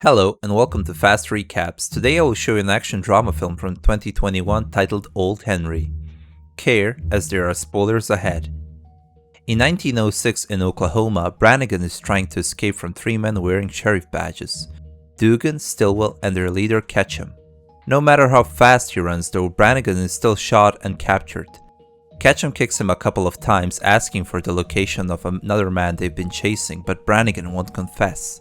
Hello and welcome to Fast Recaps. Today I will show you an action drama film from 2021 titled Old Henry. Care, as there are spoilers ahead. In 1906 in Oklahoma, Brannigan is trying to escape from three men wearing sheriff badges: Dugan, Stillwell, and their leader Ketchum. No matter how fast he runs though, Brannigan is still shot and captured. Ketchum kicks him a couple of times, asking for the location of another man they've been chasing, but Brannigan won't confess.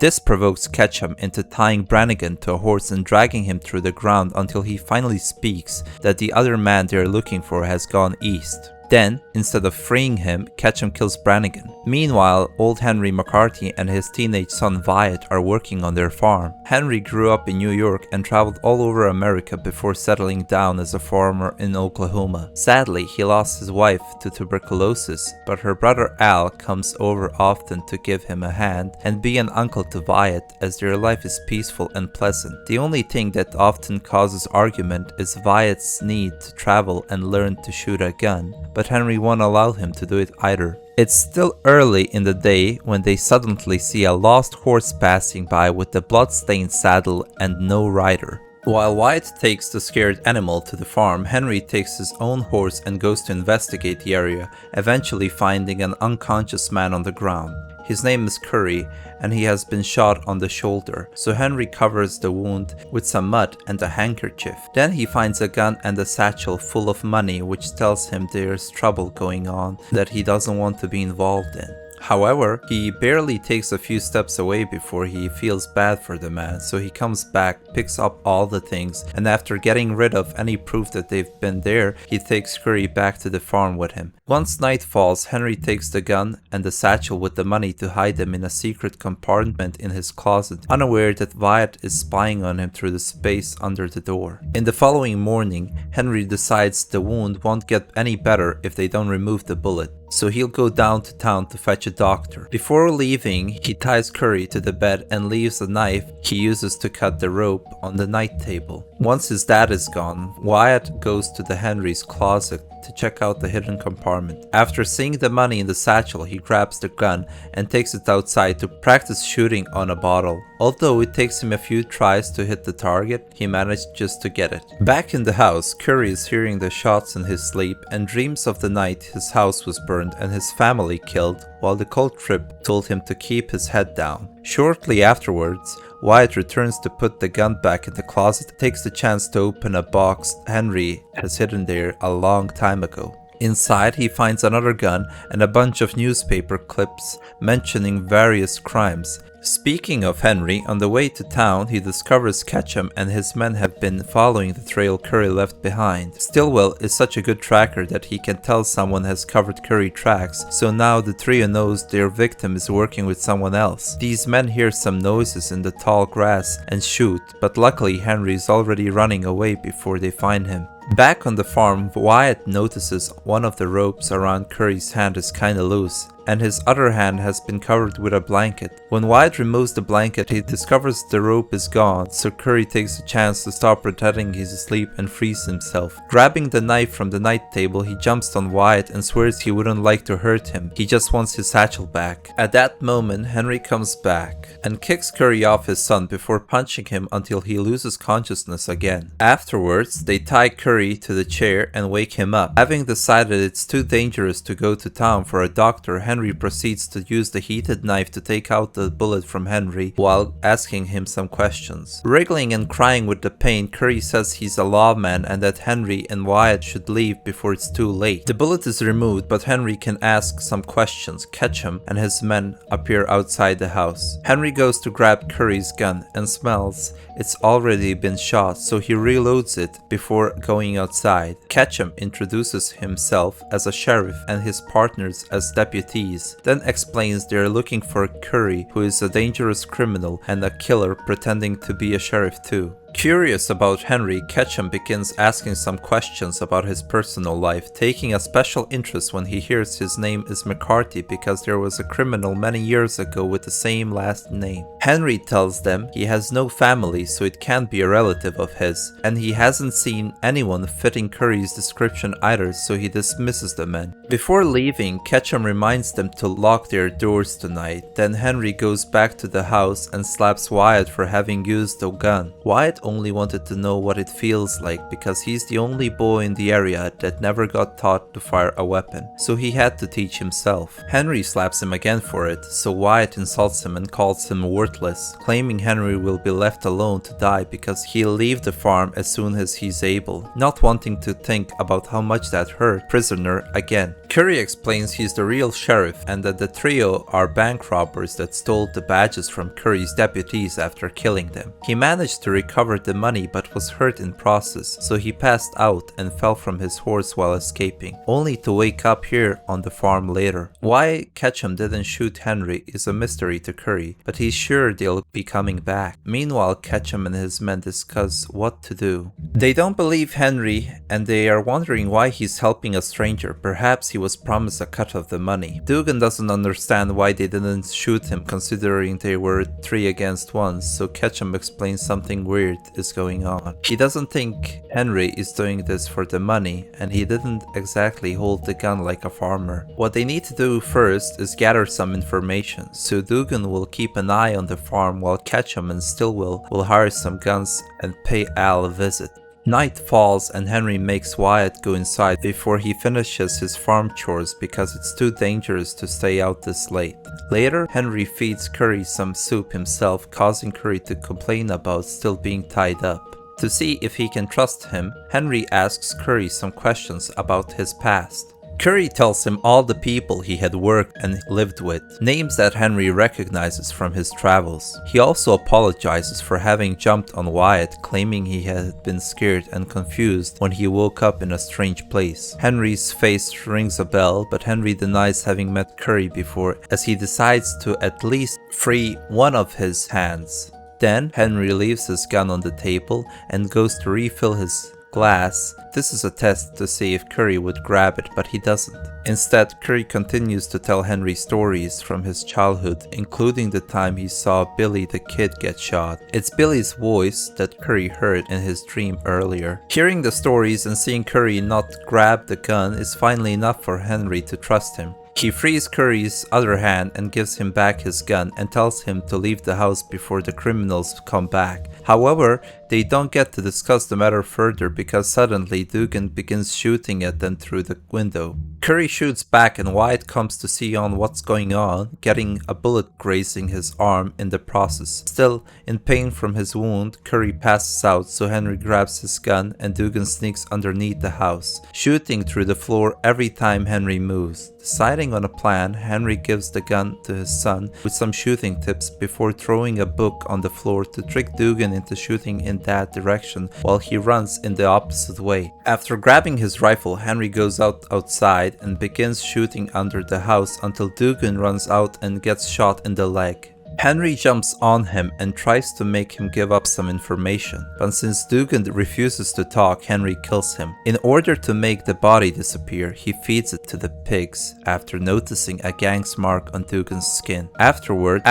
This provokes Ketchum into tying Brannigan to a horse and dragging him through the ground until he finally speaks that the other man they're looking for has gone east. Then, instead of freeing him, Ketchum kills Brannigan. Meanwhile, old Henry McCarthy and his teenage son Wyatt are working on their farm. Henry grew up in New York and traveled all over America before settling down as a farmer in Oklahoma. Sadly, he lost his wife to tuberculosis, but her brother Al comes over often to give him a hand and be an uncle to Wyatt, as their life is peaceful and pleasant. The only thing that often causes argument is Wyatt's need to travel and learn to shoot a gun, but Henry won't allow him to do it either. It's still early in the day when they suddenly see a lost horse passing by with the blood-stained saddle and no rider. While Wyatt takes the scared animal to the farm, Henry takes his own horse and goes to investigate the area, eventually finding an unconscious man on the ground. His name is Curry, and he has been shot on the shoulder, so Henry covers the wound with some mud and a handkerchief. Then he finds a gun and a satchel full of money, which tells him there's trouble going on that he doesn't want to be involved in. However, he barely takes a few steps away before he feels bad for the man, so he comes back, picks up all the things, and after getting rid of any proof that they've been there, he takes Curry back to the farm with him. Once night falls, Henry takes the gun and the satchel with the money to hide them in a secret compartment in his closet, unaware that Wyatt is spying on him through the space under the door. In the following morning, Henry decides the wound won't get any better if they don't remove the bullet, so he'll go down to town to fetch a doctor. Before leaving, he ties Curry to the bed and leaves a knife he uses to cut the rope on the night table. Once his dad is gone, Wyatt goes to the Henry's closet to check out the hidden compartment. After seeing the money in the satchel, he grabs the gun and takes it outside to practice shooting on a bottle. Although it takes him a few tries to hit the target, he managed just to get it. Back in the house, Curry is hearing the shots in his sleep and dreams of the night his house was burned and his family killed, while the cult trip told him to keep his head down. Shortly afterwards, Wyatt returns to put the gun back in the closet, takes the chance to open a box Henry has hidden there a long time ago. Inside, he finds another gun and a bunch of newspaper clips mentioning various crimes. Speaking of Henry, on the way to town, he discovers Ketchum and his men have been following the trail Curry left behind. Stillwell is such a good tracker that he can tell someone has covered Curry tracks, so now the trio knows their victim is working with someone else. These men hear some noises in the tall grass and shoot, but luckily Henry is already running away before they find him. Back on the farm, Wyatt notices one of the ropes around Curry's hand is kinda loose, and his other hand has been covered with a blanket. When Wyatt removes the blanket, he discovers the rope is gone, so Curry takes a chance to stop pretending he's asleep and frees himself. Grabbing the knife from the night table, he jumps on Wyatt and swears he wouldn't like to hurt him, he just wants his satchel back. At that moment, Henry comes back and kicks Curry off his son before punching him until he loses consciousness again. Afterwards, they tie Curry to the chair and wake him up. Having decided it's too dangerous to go to town for a doctor, Henry proceeds to use the heated knife to take out the bullet from Henry while asking him some questions. Wriggling and crying with the pain, Curry says he's a lawman and that Henry and Wyatt should leave before it's too late. The bullet is removed, but Henry can ask some questions. Ketchum and his men appear outside the house. Henry goes to grab Curry's gun and smells it's already been shot, so he reloads it before going outside. Ketchum introduces himself as a sheriff and his partners as deputies, then explains they're looking for Curry, who is a dangerous criminal and a killer pretending to be a sheriff too. Curious about Henry, Ketchum begins asking some questions about his personal life, taking a special interest when he hears his name is McCarthy because there was a criminal many years ago with the same last name. Henry tells them he has no family, so it can't be a relative of his, and he hasn't seen anyone fitting Curry's description either, so he dismisses the men. Before leaving, Ketchum reminds them to lock their doors tonight. Then Henry goes back to the house and slaps Wyatt for having used the gun. Wyatt only wanted to know what it feels like because he's the only boy in the area that never got taught to fire a weapon, so he had to teach himself. Henry slaps him again for it, so Wyatt insults him and calls him worthless, claiming Henry will be left alone to die because he'll leave the farm as soon as he's able, not wanting to think about how much that hurt prisoner again. Curry explains he's the real sheriff and that the trio are bank robbers that stole the badges from Curry's deputies after killing them. He managed to recover the money but was hurt in process, so he passed out and fell from his horse while escaping, only to wake up here on the farm later. Why Ketchum didn't shoot Henry is a mystery to Curry, but he's sure they'll be coming back. Meanwhile, Ketchum and his men discuss what to do. They don't believe Henry and they are wondering why he's helping a stranger. Perhaps he was promised a cut of the money. Dugan doesn't understand why they didn't shoot him considering they were 3 against 1, so Ketchum explains something weird is going on. He doesn't think Henry is doing this for the money, and he didn't exactly hold the gun like a farmer. What they need to do first is gather some information, so Dugan will keep an eye on the farm while Ketchum and Stillwell will hire some guns and pay Al a visit. Night falls and Henry makes Wyatt go inside before he finishes his farm chores because it's too dangerous to stay out this late. Later, Henry feeds Curry some soup himself, causing Curry to complain about still being tied up. To see if he can trust him, Henry asks Curry some questions about his past. Curry tells him all the people he had worked and lived with, names that Henry recognizes from his travels. He also apologizes for having jumped on Wyatt, claiming he had been scared and confused when he woke up in a strange place. Henry's face rings a bell, but Henry denies having met Curry before as he decides to at least free one of his hands. Then Henry leaves his gun on the table and goes to refill his glass. This is a test to see if Curry would grab it, but he doesn't. Instead, Curry continues to tell Henry stories from his childhood, including the time he saw Billy the Kid get shot. It's Billy's voice that Curry heard in his dream earlier. Hearing the stories and seeing Curry not grab the gun is finally enough for Henry to trust him. He frees Curry's other hand and gives him back his gun and tells him to leave the house before the criminals come back. However, they don't get to discuss the matter further because suddenly Dugan begins shooting at them through the window. Curry shoots back and Wyatt comes to see on what's going on, getting a bullet grazing his arm in the process. Still in pain from his wound, Curry passes out, so Henry grabs his gun and Dugan sneaks underneath the house, shooting through the floor every time Henry moves. Deciding on a plan, Henry gives the gun to his son with some shooting tips before throwing a book on the floor to trick Dugan into shooting in that direction while he runs in the opposite way. After grabbing his rifle, Henry goes outside and begins shooting under the house until Dugan runs out and gets shot in the leg. Henry jumps on him and tries to make him give up some information, but since Dugan refuses to talk, Henry kills him. In order to make the body disappear, he feeds it to the pigs after noticing a gang's mark on Dugan's skin. Afterward,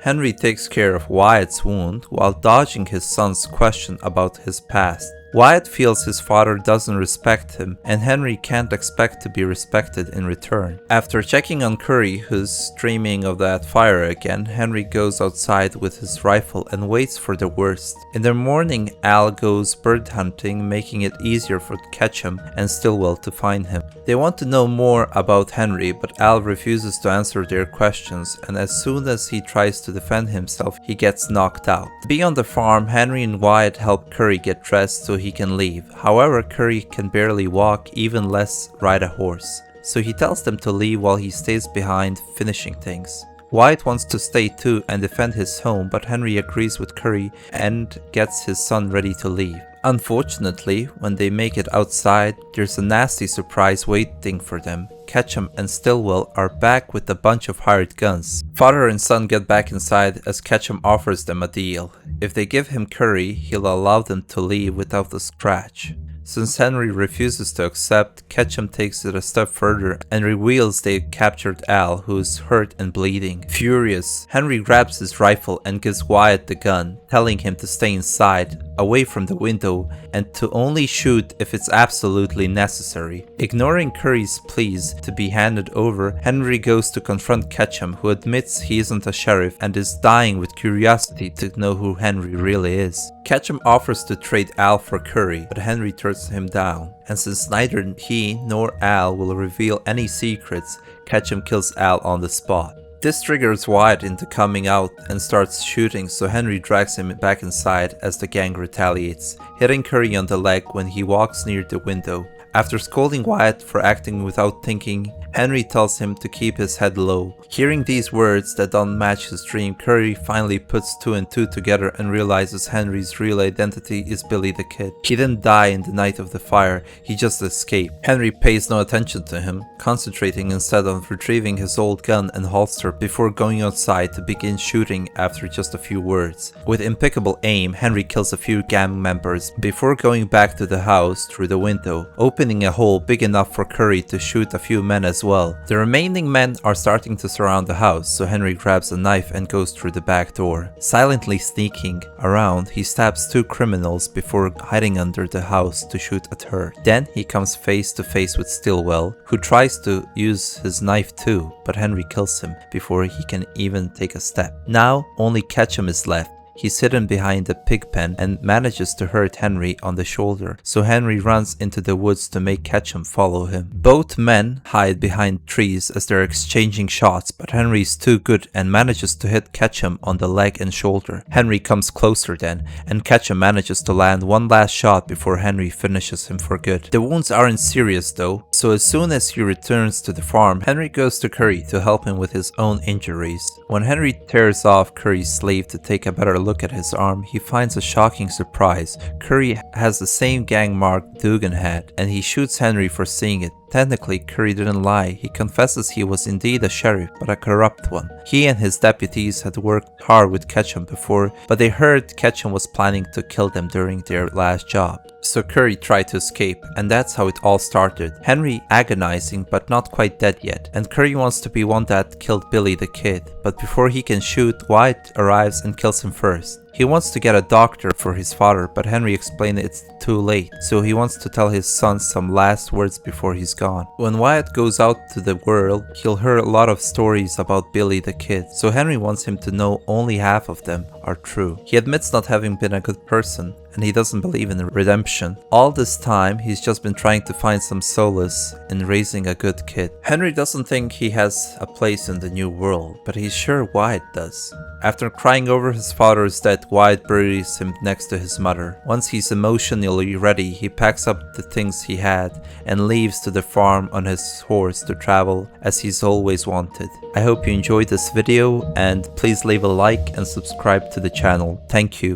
Henry takes care of Wyatt's wound while dodging his son's question about his past. Wyatt feels his father doesn't respect him, and Henry can't expect to be respected in return. After checking on Curry, who's dreaming of that fire again, Henry goes outside with his rifle and waits for the worst. In the morning, Al goes bird hunting, making it easier for Ketchum and Stillwell to find him. They want to know more about Henry, but Al refuses to answer their questions, and as soon as he tries to defend himself, he gets knocked out. To be on the farm, Henry and Wyatt help Curry get dressed so he can leave. However, Curry can barely walk, even less ride a horse, so he tells them to leave while he stays behind finishing things. Wyatt wants to stay too and defend his home, but Henry agrees with Curry and gets his son ready to leave. Unfortunately, when they make it outside, there's a nasty surprise waiting for them. Ketchum and Stillwell are back with a bunch of hired guns. Father and son get back inside as Ketchum offers them a deal. If they give him Curry, he'll allow them to leave without a scratch. Since Henry refuses to accept, Ketchum takes it a step further and reveals they've captured Al, who is hurt and bleeding. Furious, Henry grabs his rifle and gives Wyatt the gun, telling him to stay inside, away from the window, and to only shoot if it's absolutely necessary. Ignoring Curry's pleas to be handed over, Henry goes to confront Ketchum, who admits he isn't a sheriff and is dying with curiosity to know who Henry really is. Ketchum offers to trade Al for Curry, but Henry turns him down, and since neither he nor Al will reveal any secrets, Ketchum kills Al on the spot. This triggers Wyatt into coming out and starts shooting, so Henry drags him back inside as the gang retaliates, hitting Curry on the leg when he walks near the window. After scolding Wyatt for acting without thinking, Henry tells him to keep his head low. Hearing these words that don't match his dream, Curry finally puts 2 and 2 together and realizes Henry's real identity is Billy the Kid. He didn't die in the night of the fire, he just escaped. Henry pays no attention to him, concentrating instead on retrieving his old gun and holster before going outside to begin shooting after just a few words. With impeccable aim, Henry kills a few gang members before going back to the house through the window, opening a hole big enough for Curry to shoot a few men as well. The remaining men are starting to surround the house, so Henry grabs a knife and goes through the back door. Silently sneaking around, he stabs 2 criminals before hiding under the house to shoot a third. Then he comes face to face with Stillwell, who tries to use his knife too, but Henry kills him before he can even take a step. Now only Ketchum is left. He's hidden behind a pig pen and manages to hurt Henry on the shoulder, so Henry runs into the woods to make Ketchum follow him. Both men hide behind trees as they're exchanging shots, but Henry is too good and manages to hit Ketchum on the leg and shoulder. Henry comes closer then, and Ketchum manages to land one last shot before Henry finishes him for good. The wounds aren't serious though, so as soon as he returns to the farm, Henry goes to Curry to help him with his own injuries. When Henry tears off Curry's sleeve to take a better look at his arm, he finds a shocking surprise. Curry has the same gang mark Dugan had, and he shoots Henry for seeing it. Technically, Curry didn't lie. He confesses he was indeed a sheriff, but a corrupt one. He and his deputies had worked hard with Ketchum before, but they heard Ketchum was planning to kill them during their last job. So Curry tried to escape, and that's how it all started. Henry agonizing but not quite dead yet, and Curry wants to be one that killed Billy the Kid, but before he can shoot, Wyatt arrives and kills him first. He wants to get a doctor for his father, but Henry explained it's too late, so he wants to tell his son some last words before he's gone. When Wyatt goes out to the world, he'll hear a lot of stories about Billy the Kid, so Henry wants him to know only half of them are true. He admits not having been a good person, and he doesn't believe in redemption. All this time, he's just been trying to find some solace in raising a good kid. Henry doesn't think he has a place in the new world, but he's sure Wyatt does. After crying over his father's death, Wyatt buries him next to his mother. Once he's emotionally ready, he packs up the things he had and leaves to the farm on his horse to travel as he's always wanted. I hope you enjoyed this video, and please leave a like and subscribe to the channel. Thank you.